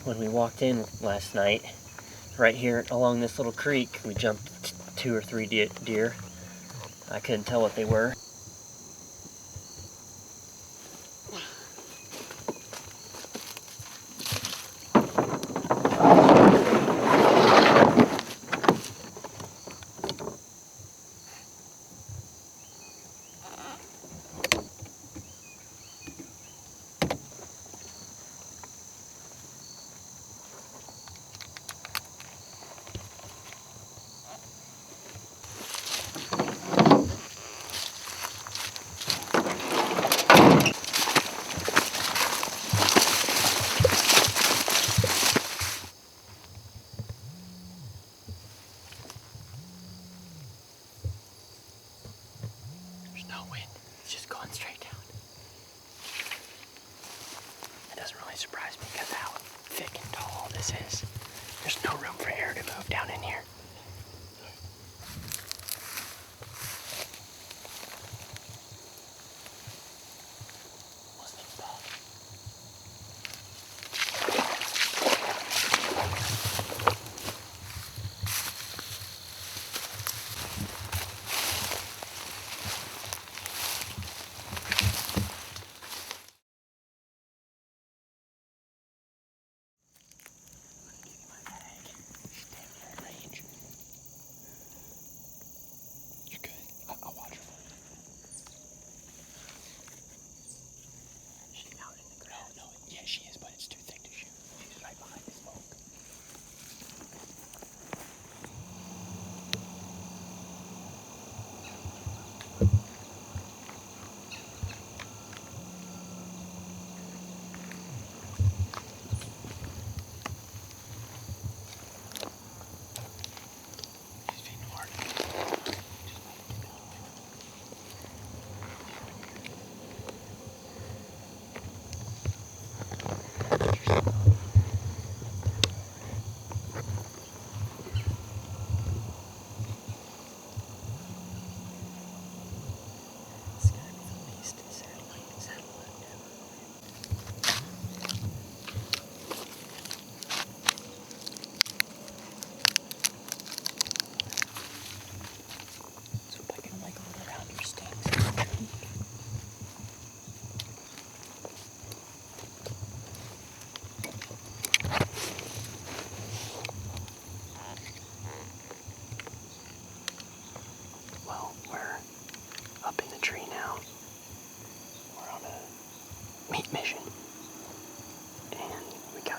when we walked in last night, right here along this little creek, we jumped 2 or 3 deer. I couldn't tell what they were. No wind, it's just going straight down. It doesn't really surprise me because of how thick and tall this is. There's no room for air to move down in here.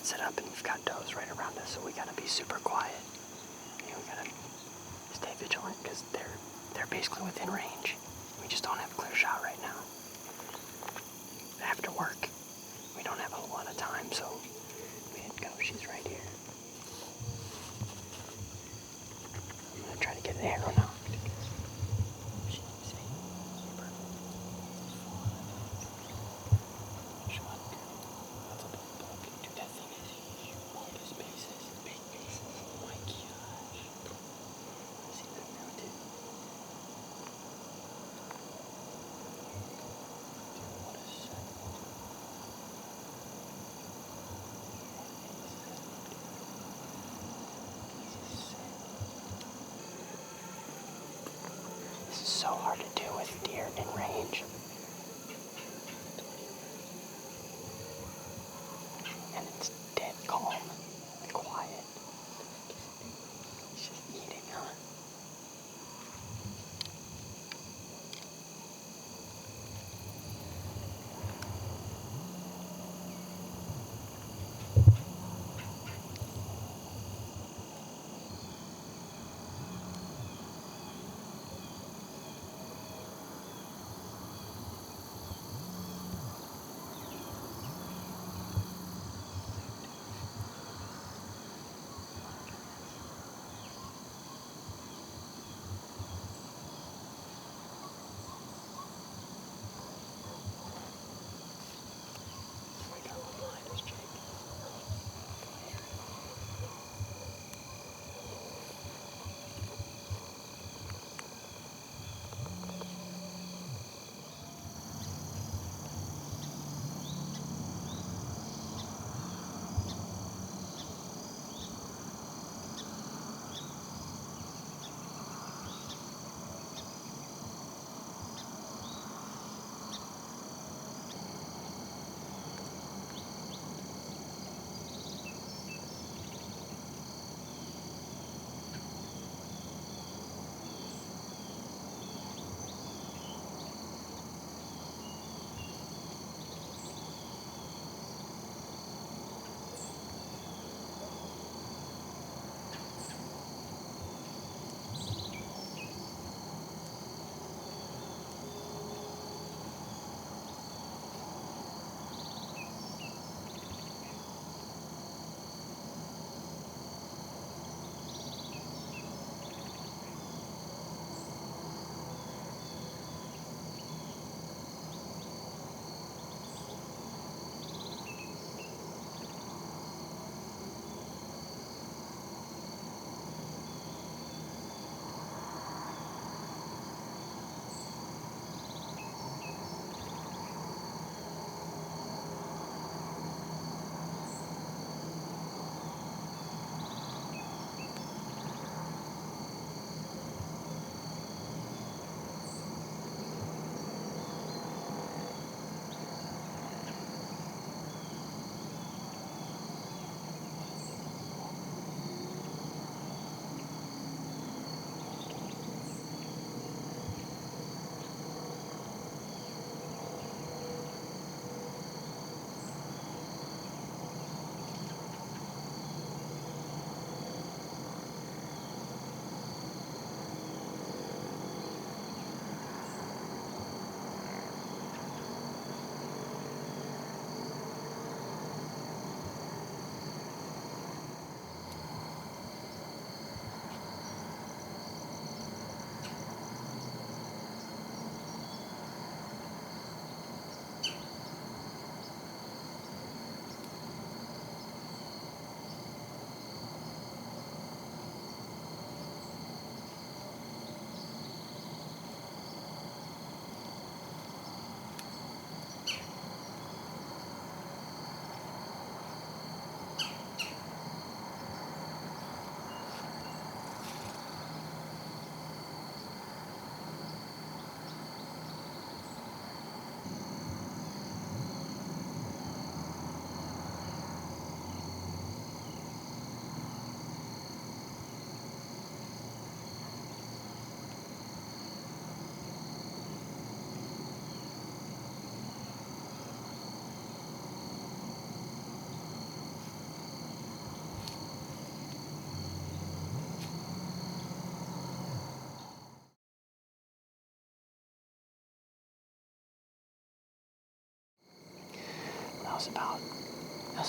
Set up and we've got does right around us, so we gotta be super quiet. And we gotta stay vigilant because they're basically within range. We just don't have a clear shot right now. After work, we don't have a whole lot of time, so we didn't go. She's right here. I'm gonna try to get an arrow now. So hard to do with deer in range. And it's dead calm, quiet. He's just eating, huh?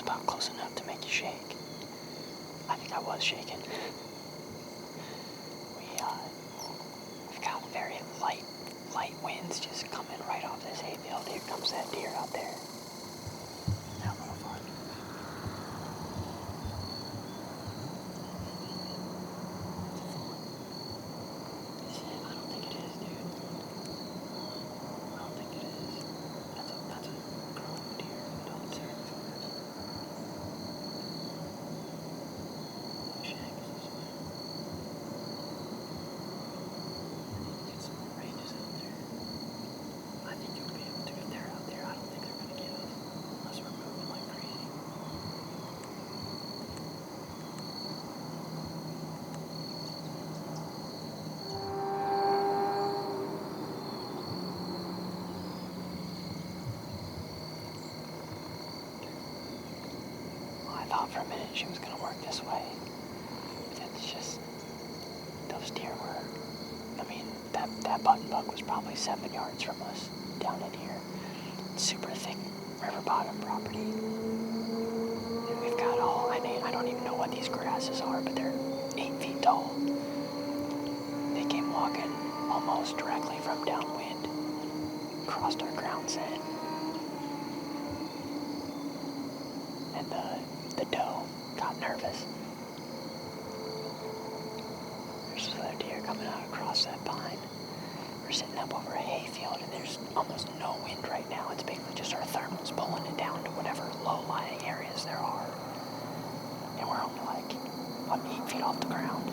about close enough to make you shake. I think I was shaking. We've got very light winds just coming right off this hayfield. Here comes that deer out there. Now a little farther. I don't think it is, dude. I don't think it is. That's a growing deer. Don't say it's Shank is this way. Get some more ranges out there. I think you'll be able to. If they're out there, I don't think they're going to get us unless we're moving like crazy. Well, I thought for a minute she was going to work this way. It's just, those deer were, I mean, that button buck was probably 7 yards from us down in here. It's super thick river bottom property. And we've got I don't even know what these grasses are, but they're 8 feet tall. They came walking almost directly from downwind, crossed our ground set. And the doe got nervous. There's this other deer coming out across that pine. We're sitting up over a hayfield, and there's almost no wind right now. It's basically just our thermals pulling it down to whatever low-lying areas there are. And we're only like, 8 feet off the ground.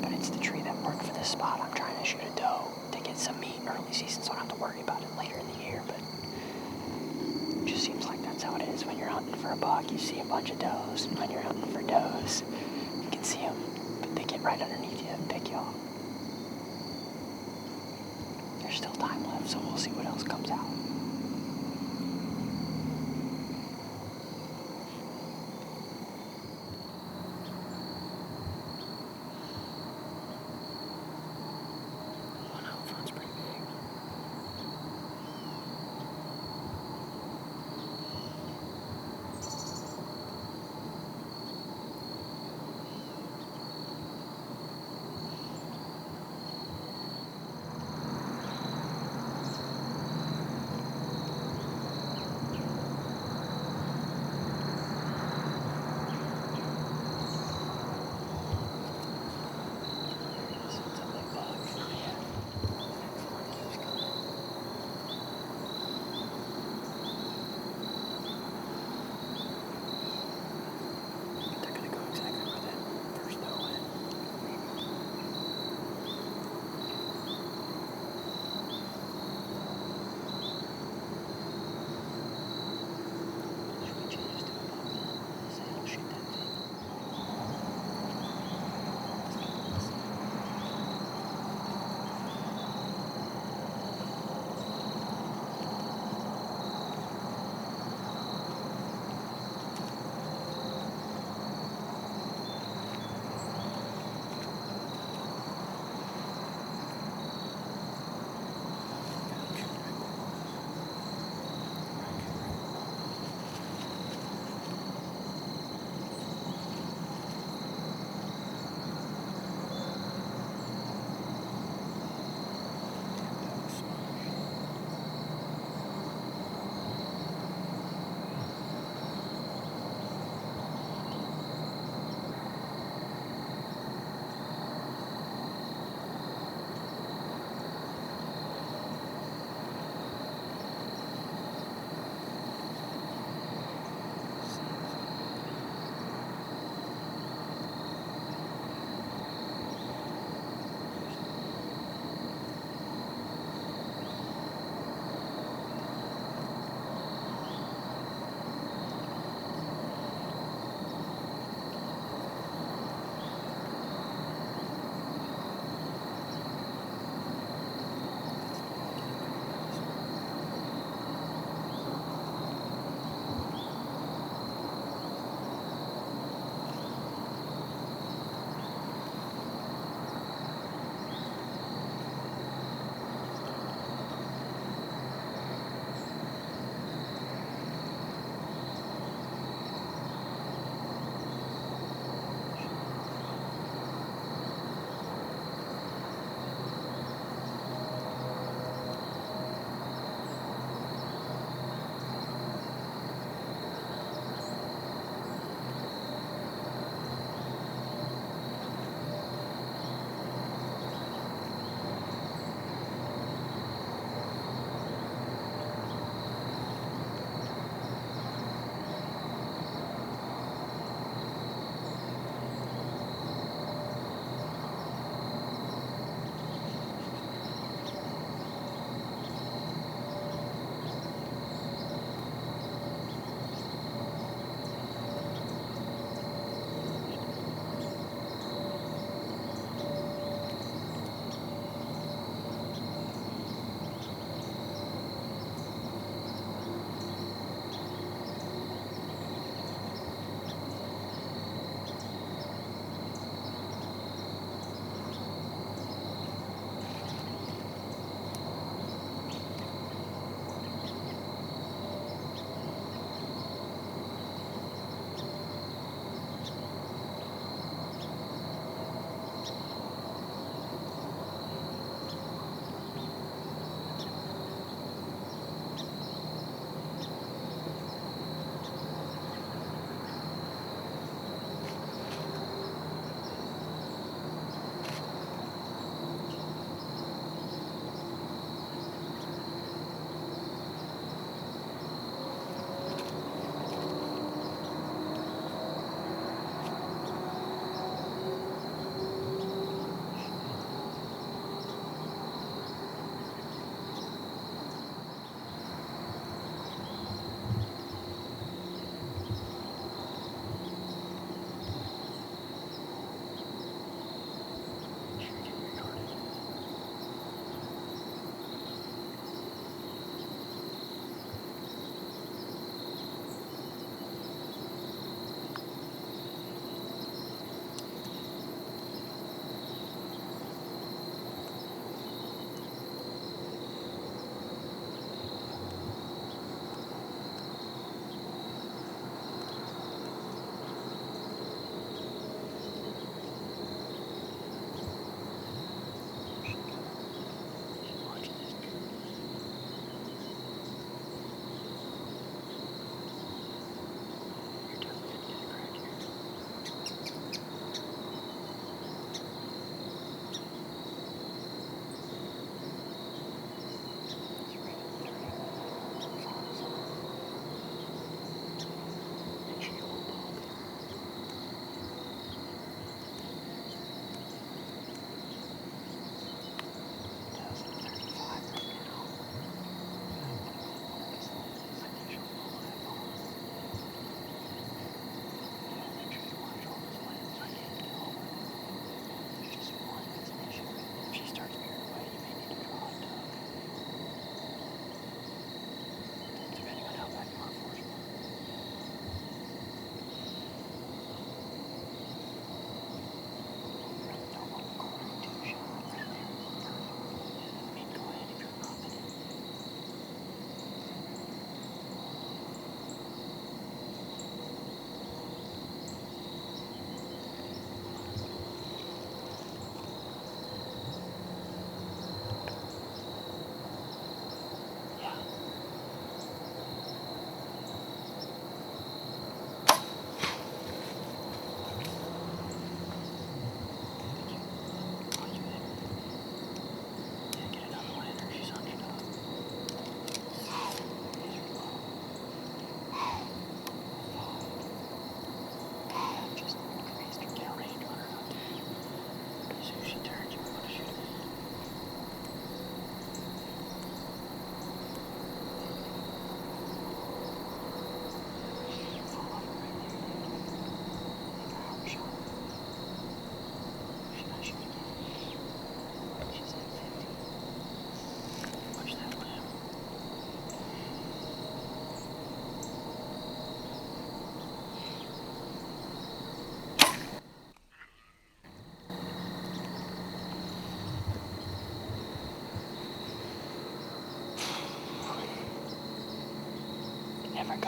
But it's the tree that worked for this spot. I'm trying to shoot a doe to get some meat early season, so I don't have to worry about it later in the year. But it just seems like that's how it is. When you're hunting for a buck, you see a bunch of does. And when you're hunting for does, you can see them, but they get right underneath you and pick you off. There's still time left, so we'll see what else comes out. One out front's pretty big.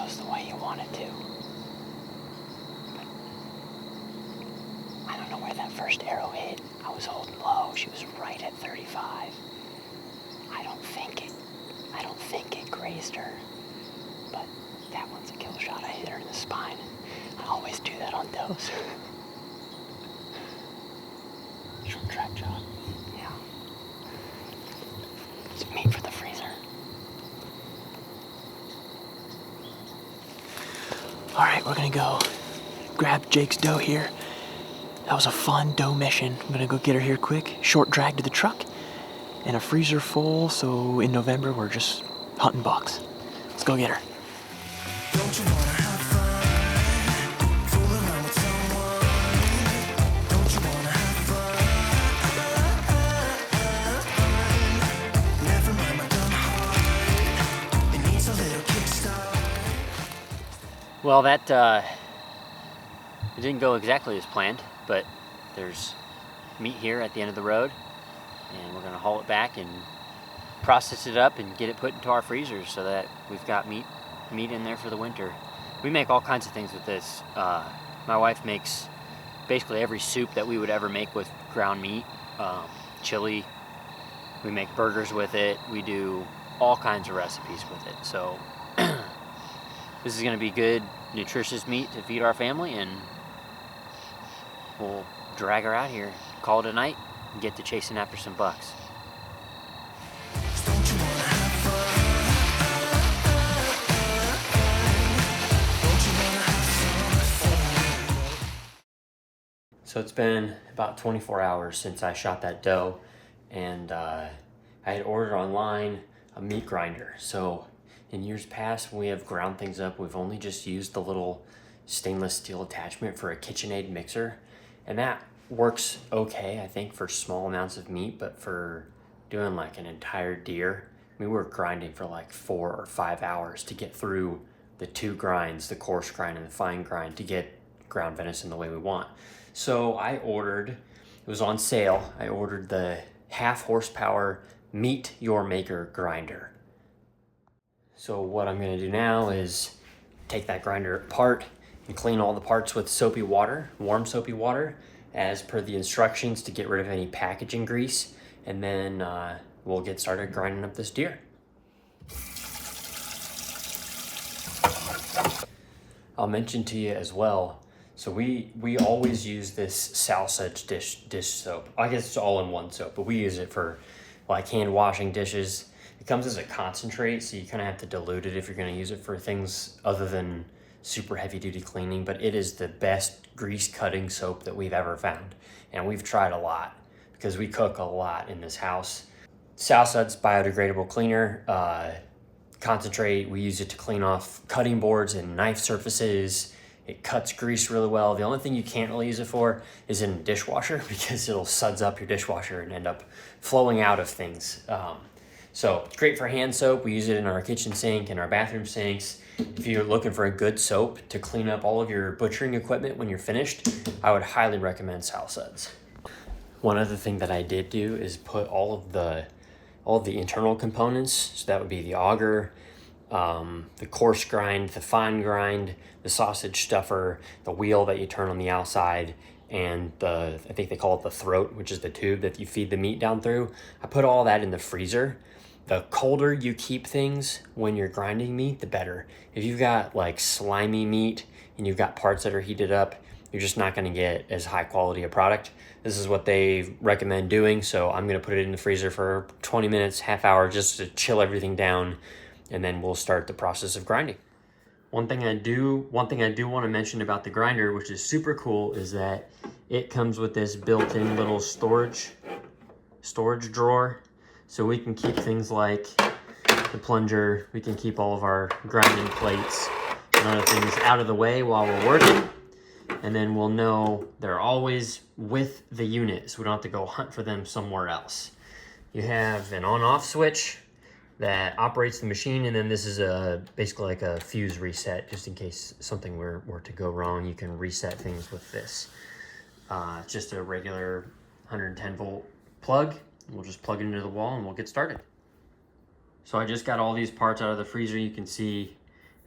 goes the way you want it to. But I don't know where that first arrow hit. I was holding low. She was right at 35. I don't think it grazed her, but that one's a kill shot. I hit her in the spine. I always do that on does. Short track job. Yeah. It's meat for the freezer. All right, we're gonna go grab Jake's doe here. That was a fun doe mission. I'm gonna go get her here quick. Short drag to the truck and a freezer full, so in November we're just hunting bucks. Let's go get her. Don't you wanna have fun? Fool around with someone. Don't you wanna have fun? Never mind my dumb heart. It needs a little kickstart. Well, that it didn't go exactly as planned, but there's meat here at the end of the road, and we're gonna haul it back and process it up and get it put into our freezers so that we've got meat in there for the winter. We make all kinds of things with this. My wife makes basically every soup that we would ever make with ground meat, chili. We make burgers with it. We do all kinds of recipes with it. So this is gonna be good, nutritious meat to feed our family, and we'll drag her out here, call it a night, and get to chasing after some bucks. So it's been about 24 hours since I shot that doe, and I had ordered online a meat grinder. So in years past, when we have ground things up, we've only just used the little stainless steel attachment for a KitchenAid mixer, and that works okay, I think, for small amounts of meat, but for doing like an entire deer, I mean, we were grinding for like 4 or 5 hours to get through the 2 grinds, the coarse grind and the fine grind, to get ground venison the way we want. So I ordered, it was on sale, I ordered the 1/2 horsepower Meat Your Maker grinder. So what I'm gonna do now is take that grinder apart and clean all the parts with soapy water, warm soapy water, as per the instructions, to get rid of any packaging grease, and then we'll get started grinding up this deer. I'll mention to you as well, so we always use this salsa dish soap. I guess it's all in one soap, but we use it for like hand washing dishes. It comes as a concentrate, so you kind of have to dilute it if you're going to use it for things other than super heavy duty cleaning, but it is the best grease cutting soap that we've ever found, and we've tried a lot because we cook a lot in this house. Salsa's biodegradable cleaner concentrate. We use it to clean off cutting boards and knife surfaces. It cuts grease really well. The only thing you can't really use it for is in a dishwasher, because it'll suds up your dishwasher and end up flowing out of things. So it's great for hand soap. We use it in our kitchen sink and our bathroom sinks. If you're looking for a good soap to clean up all of your butchering equipment when you're finished, I would highly recommend Salsuds. One other thing that I did do is put all of the internal components, so that would be the auger, the coarse grind, the fine grind, the sausage stuffer, the wheel that you turn on the outside, and I think they call it the throat, which is the tube that you feed the meat down through. I put all that in the freezer. The colder you keep things when you're grinding meat, the better. If you've got like slimy meat and you've got parts that are heated up, you're just not gonna get as high quality a product. This is what they recommend doing, so I'm gonna put it in the freezer for 20 minutes, half hour, just to chill everything down, and then we'll start the process of grinding. One thing I do want to mention about the grinder, which is super cool, is that it comes with this built-in little storage drawer. So we can keep things like the plunger, we can keep all of our grinding plates and other things out of the way while we're working. And then we'll know they're always with the unit, so we don't have to go hunt for them somewhere else. You have an on-off switch that operates the machine, and then this is basically like a fuse reset, just in case something were to go wrong. You can reset things with this. It's just a regular 110 volt plug. We'll just plug it into the wall and we'll get started. So I just got all these parts out of the freezer. You can see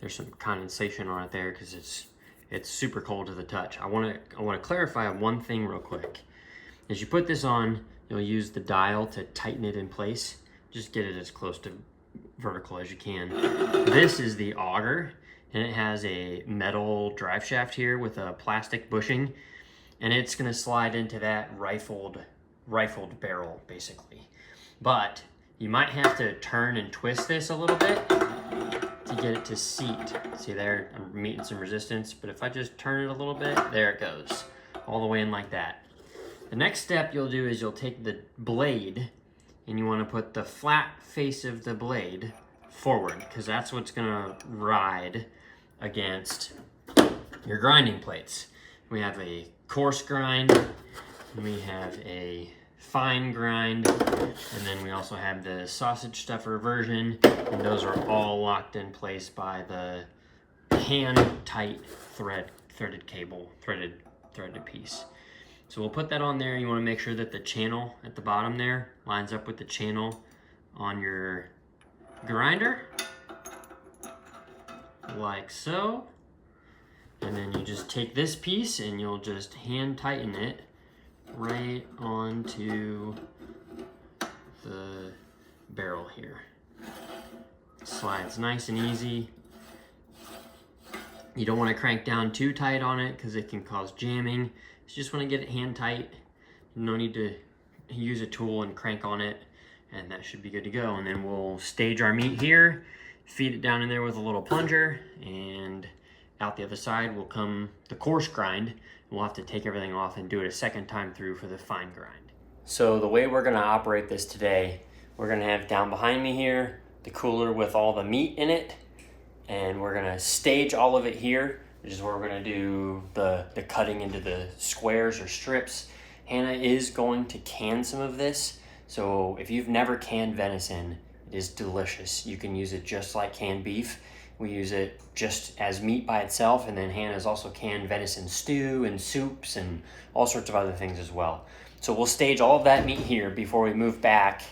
There's some condensation on it there because it's super cold to the touch. I want to clarify one thing real quick. As you put this on, you'll use the dial to tighten it in place. Just get it as close to vertical as you can. This is the auger, and it has a metal drive shaft here with a plastic bushing, and it's gonna slide into that rifled barrel basically. But you might have to turn and twist this a little bit to get it to seat. See there, I'm meeting some resistance, but if I just turn it a little bit, there it goes, all the way in like that. The next step you'll do is you'll take the blade and you want to put the flat face of the blade forward, because that's what's gonna ride against your grinding plates. We have a coarse grind, we have a fine grind, and then we also have the sausage stuffer version, and those are all locked in place by the hand tight threaded piece. So we'll put that on there. You want to make sure that the channel at the bottom there lines up with the channel on your grinder, like so. And then you just take this piece and you'll just hand tighten it right onto the barrel here. Slides nice and easy. You don't want to crank down too tight on it because it can cause jamming. You just want to get it hand tight. No need to use a tool and crank on it, and that should be good to go. And then we'll stage our meat here, feed it down in there with a little plunger, and out the other side will come the coarse grind. We'll have to take everything off and do it a second time through for the fine grind. So the way we're gonna operate this today, we're gonna have down behind me here the cooler with all the meat in it, and we're gonna stage all of it here, which is where we're gonna do the cutting into the squares or strips. Hannah is going to can some of this, so if you've never canned venison, it is delicious. You can use it just like canned beef. We use it just as meat by itself, and then Hannah's also canned venison stew and soups and all sorts of other things as well. So we'll stage all of that meat here before we move back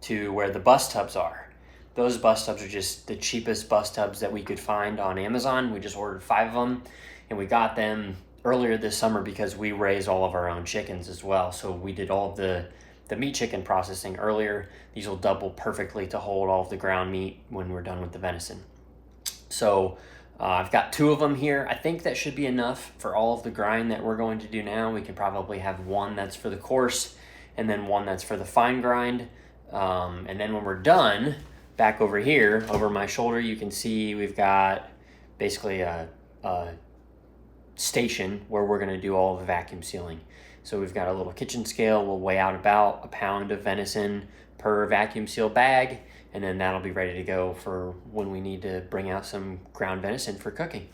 to where the bus tubs are. Those bus tubs are just the cheapest bus tubs that we could find on Amazon. We just ordered 5 of them, and we got them earlier this summer because we raise all of our own chickens as well. So we did all of the meat chicken processing earlier. These will double perfectly to hold all of the ground meat when we're done with the venison. So I've got 2 of them here. I think that should be enough for all of the grind that we're going to do now. We can probably have 1 that's for the coarse and then 1 that's for the fine grind. And then when we're done, back over here, over my shoulder, you can see we've got basically a station where we're gonna do all the vacuum sealing. So we've got a little kitchen scale. We'll weigh out about a pound of venison per vacuum seal bag, and then that'll be ready to go for when we need to bring out some ground venison for cooking.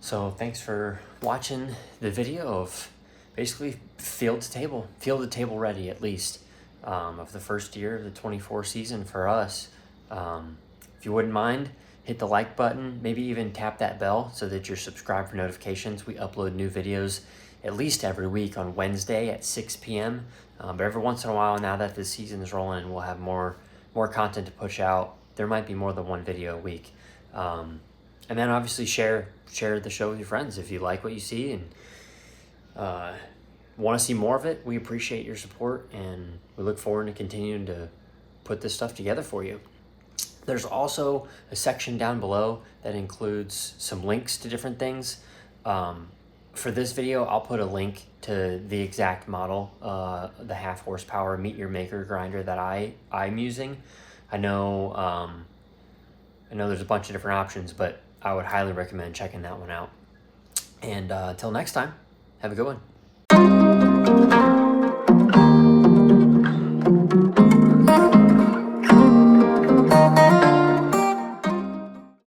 So thanks for watching the video of basically field to table ready, at least, of the first year of the 24 season for us. If you wouldn't mind, hit the like button, maybe even tap that bell so that you're subscribed for notifications. We upload new videos at least every week on Wednesday at 6 p.m. But every once in a while, now that the season is rolling, we'll have more content to push out. There might be more than 1 video a week. And then obviously share the show with your friends if you like what you see and want to see more of it. We appreciate your support, and we look forward to continuing to put this stuff together for you. There's also a section down below that includes some links to different things. for this video, I'll put a link to the exact model, the 1/2 horsepower Meet Your Maker grinder that I'm using. I know there's a bunch of different options, but I would highly recommend checking that one out. And until next time, have a good one.